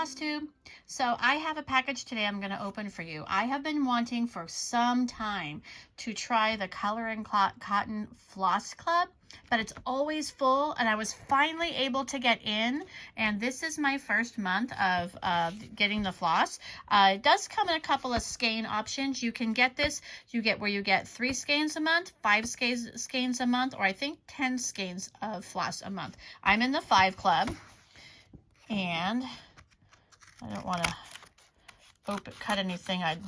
Flosstube. So I have a package today I'm going to open for you. I have been wanting for some time to try the Color and Cotton Floss Club, but it's always full, and I was finally able to get in, and this is my first month of getting the floss. It does come in a couple of skein options. You can get this, you get 3 skeins a month, 5 skeins a month, or I think 10 skeins of floss a month. I'm in the 5 club. And I don't want to cut anything I'd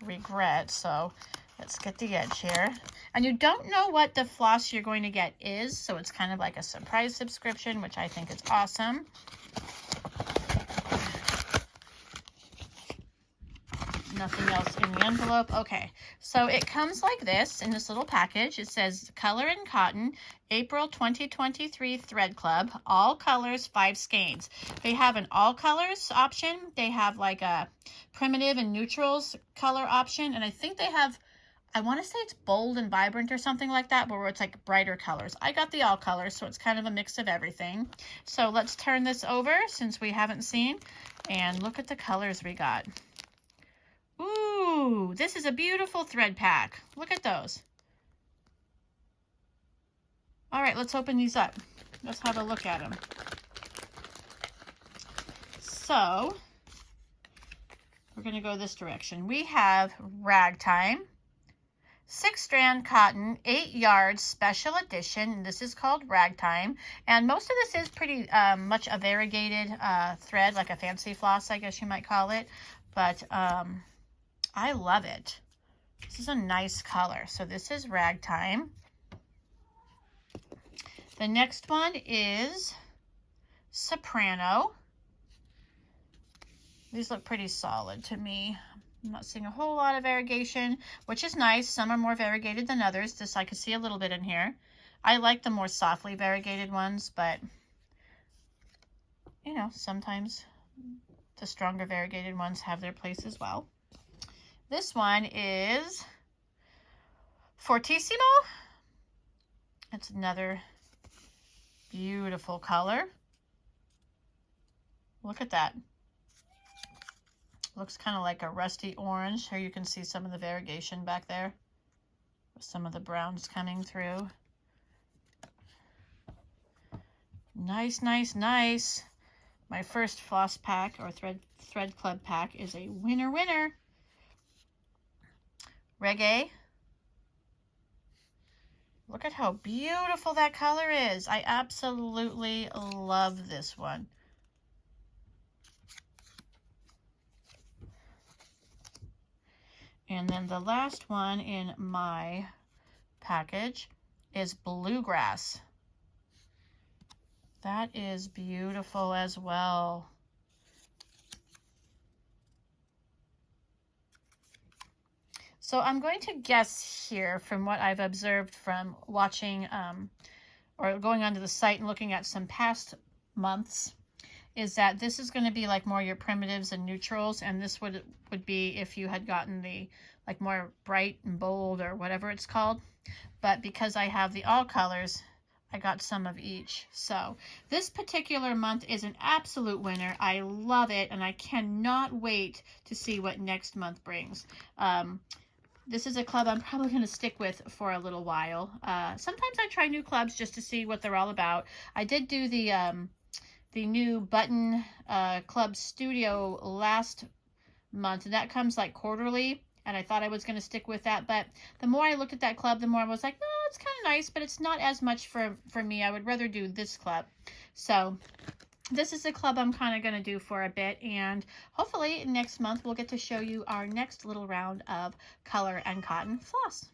regret, so let's get the edge here. And you don't know what the floss you're going to get is, so it's kind of like a surprise subscription, which I think is awesome. Nothing else in the envelope. Okay, so it comes like this in this little package. It says Color and Cotton April 2023 Thread Club, all colors, 5 skeins. They have an all colors option. They have like a primitive and neutrals color option, and I think they have, I want to say it's bold and vibrant or something like that, where it's like brighter colors. I got the all colors, so it's kind of a mix of everything. So let's turn this over since we haven't seen, and look at the colors we got. Ooh, this is a beautiful thread pack. Look at those. All right, let's open these up. Let's have a look at them. So, we're going to go this direction. We have Ragtime, 6-strand cotton, 8 yards special edition. This is called Ragtime. And most of this is pretty much a variegated thread, like a fancy floss, I guess you might call it. But I love it. This is a nice color. So this is Ragtime. The next one is Soprano. These look pretty solid to me. I'm not seeing a whole lot of variegation, which is nice. Some are more variegated than others. This I could see a little bit in here. I like the more softly variegated ones, but you know, sometimes the stronger variegated ones have their place as well. This one is Fortissimo. It's another beautiful color. Look at that. Looks kind of like a rusty orange. Here you can see some of the variegation back there, with some of the browns coming through. Nice, nice, nice. My first floss pack or thread club pack is a winner. Reggae. Look at how beautiful that color is. I absolutely love this one. And then the last one in my package is Bluegrass. That is beautiful as well. So I'm going to guess here from what I've observed from watching or going onto the site and looking at some past months, is that this is going to be like more your primitives and neutrals, and this would be if you had gotten the like more bright and bold or whatever it's called. But because I have the all colors, I got some of each. So this particular month is an absolute winner. I love it, and I cannot wait to see what next month brings. This is a club I'm probably going to stick with for a little while. Sometimes I try new clubs just to see what they're all about. I did do the new button club studio last month, and that comes like quarterly, and I thought I was going to stick with that. But the more I looked at that club, the more I was like, no, it's kind of nice, but it's not as much for me. I would rather do this club. So this is a club I'm kind of going to do for a bit, and hopefully next month we'll get to show you our next little round of Color and Cotton floss.